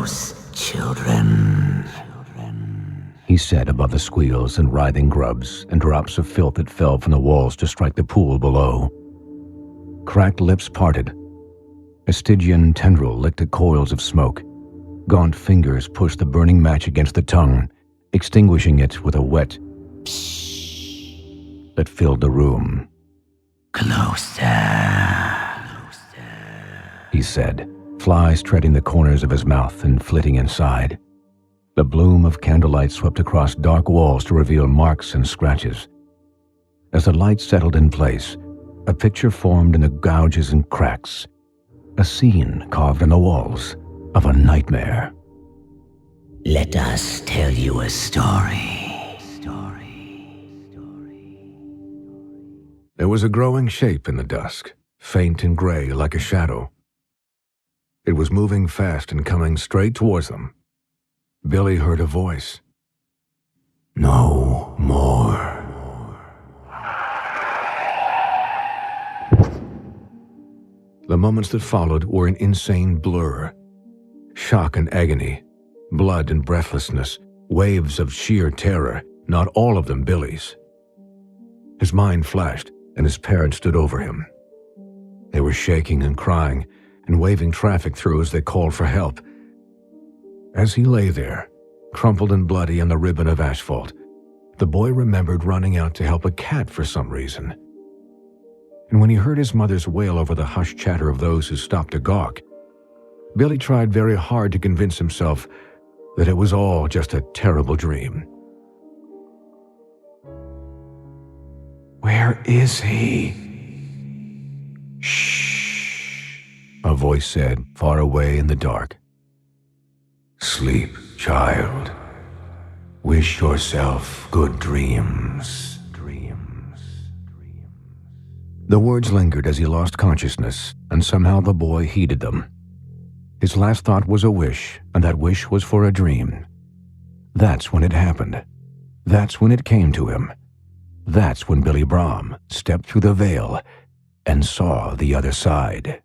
close, children, he said above the squeals and writhing grubs and drops of filth that fell from the walls to strike the pool below. Cracked lips parted. A Stygian tendril licked at coils of smoke. Gaunt fingers pushed the burning match against the tongue, extinguishing it with a wet pshh that filled the room. Closer, he said, flies treading the corners of his mouth and flitting inside. The bloom of candlelight swept across dark walls to reveal marks and scratches. As the light settled in place, a picture formed in the gouges and cracks, a scene carved on the walls of a nightmare. Let us tell you a story. There was a growing shape in the dusk, faint and gray like a shadow. It was moving fast and coming straight towards them. Billy heard a voice. No more. The moments that followed were an insane blur. Shock and agony, blood and breathlessness, waves of sheer terror, not all of them Billy's. His mind flashed, and his parents stood over him. They were shaking and crying, and waving traffic through as they called for help. As he lay there, crumpled and bloody on the ribbon of asphalt, the boy remembered running out to help a cat for some reason. And when he heard his mother's wail over the hushed chatter of those who stopped to gawk, Billy tried very hard to convince himself that it was all just a terrible dream. Where is he? Shh, a voice said, far away in the dark. Sleep, child. Wish yourself good dreams. The words lingered as he lost consciousness, and somehow the boy heeded them. His last thought was a wish, and that wish was for a dream. That's when it happened. That's when it came to him. That's when Billy Brahm stepped through the veil and saw the other side.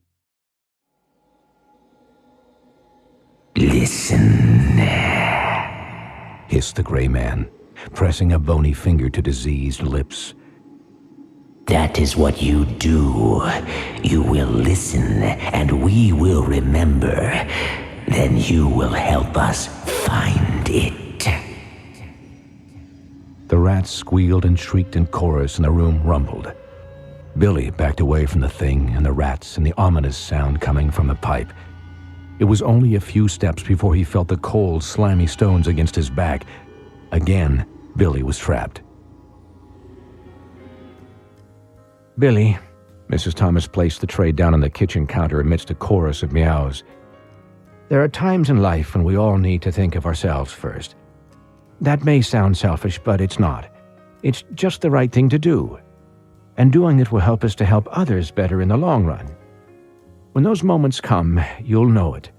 Listen, hissed the gray man, pressing a bony finger to diseased lips. That is what you do. You will listen, and we will remember. Then you will help us find it. The rats squealed and shrieked in chorus, and the room rumbled. Billy backed away from the thing and the rats and the ominous sound coming from the pipe. It was only a few steps before he felt the cold, slimy stones against his back. Again, Billy was trapped. Billy, Mrs. Thomas placed the tray down on the kitchen counter amidst a chorus of meows. There are times in life when we all need to think of ourselves first. That may sound selfish, but it's not. It's just the right thing to do. And doing it will help us to help others better in the long run. When those moments come, you'll know it.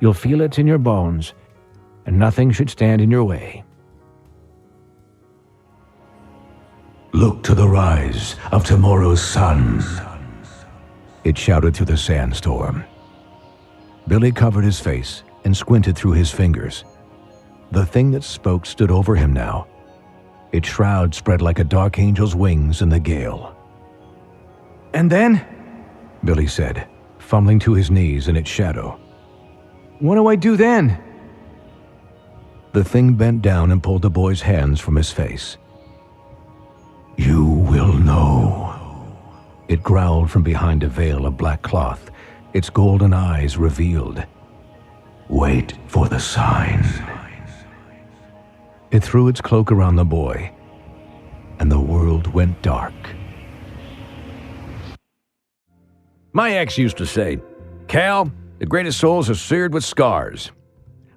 You'll feel it in your bones, and nothing should stand in your way. Look to the rise of tomorrow's sun, it shouted through the sandstorm. Billy covered his face and squinted through his fingers. The thing that spoke stood over him now. Its shroud spread like a dark angel's wings in the gale. And then, Billy said, fumbling to his knees in its shadow. What do I do then? The thing bent down and pulled the boy's hands from his face. You will know. It growled from behind a veil of black cloth, its golden eyes revealed. Wait for the sign. It threw its cloak around the boy, and the world went dark. My ex used to say, Cal, the greatest souls are seared with scars.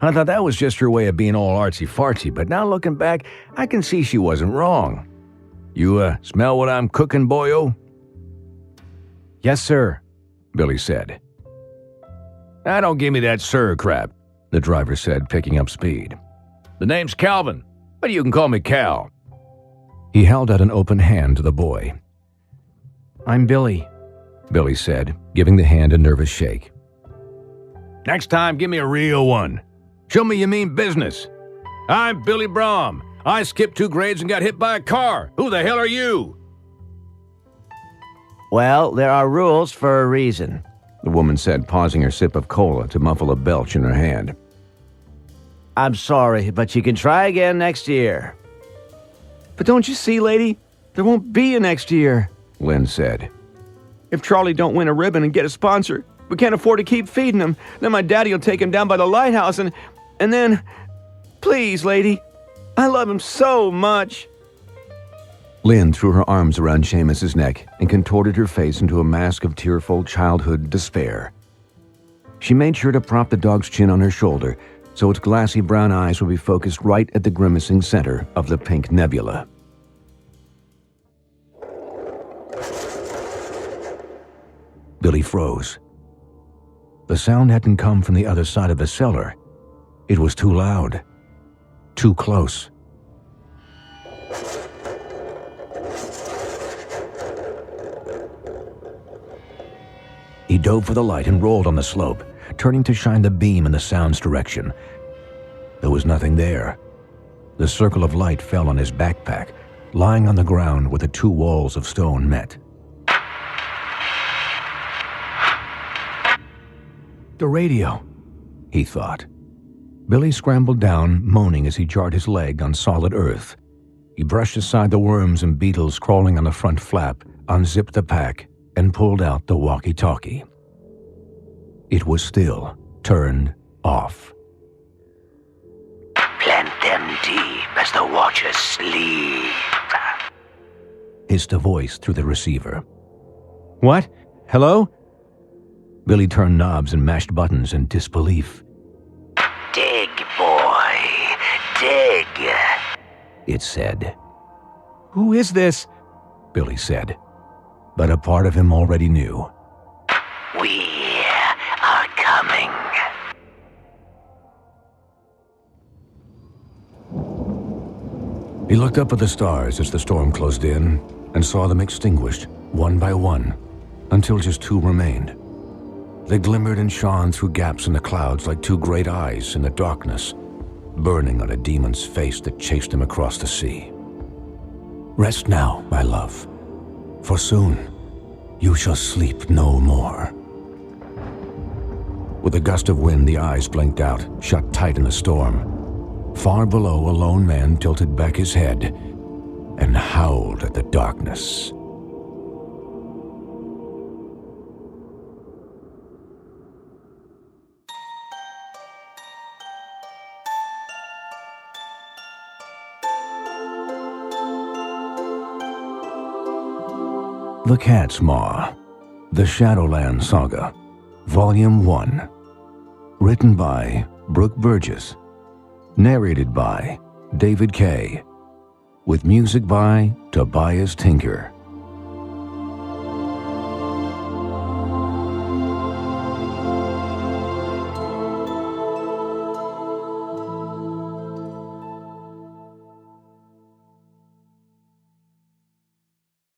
I thought that was just her way of being all artsy-fartsy, but now looking back, I can see she wasn't wrong. You, smell what I'm cooking, boyo? Yes, sir, Billy said. Don't give me that sir crap, the driver said, picking up speed. The name's Calvin, but you can call me Cal. He held out an open hand to the boy. I'm Billy, Billy said, giving the hand a nervous shake. Next time, give me a real one, Show me you mean business. I'm Billy Brahm. I skipped 2 grades and got hit by a car. Who the hell are you? Well, there are rules for a reason, the woman said, pausing her sip of cola to muffle a belch in her hand. I'm sorry, but you can try again next year. But don't you see, lady? There won't be a next year, Lynn said. If Charlie don't win a ribbon and get a sponsor, we can't afford to keep feeding him. Then my daddy will take him down by the lighthouse and then... Please, lady. I love him so much. Lynn threw her arms around Seamus's neck and contorted her face into a mask of tearful childhood despair. She made sure to prop the dog's chin on her shoulder so its glassy brown eyes would be focused right at the grimacing center of the pink nebula. Billy froze. The sound hadn't come from the other side of the cellar. It was too loud. Too close. He dove for the light and rolled on the slope, turning to shine the beam in the sound's direction. There was nothing there. The circle of light fell on his backpack, lying on the ground where the 2 walls of stone met. The radio, he thought. Billy scrambled down, moaning as he jarred his leg on solid earth. He brushed aside the worms and beetles crawling on the front flap, unzipped the pack, and pulled out the walkie-talkie. It was still turned off. Plant them deep as the watchers sleep, hissed a voice through the receiver. What? Hello? Billy turned knobs and mashed buttons in disbelief. Dig, boy, dig, it said. Who is this? Billy said. But a part of him already knew. We are coming. He looked up at the stars as the storm closed in and saw them extinguished, one by one, until just 2 remained. They glimmered and shone through gaps in the clouds like 2 great eyes in the darkness, burning on a demon's face that chased him across the sea. Rest now, my love, for soon you shall sleep no more. With a gust of wind, the eyes blinked out, shut tight in the storm. Far below, a lone man tilted back his head and howled at the darkness. The Cat's Maw, The Shadowland Saga, Volume 1. Written by Brooke Burgess. Narrated by David Kaye. With music by Tobias Tinker.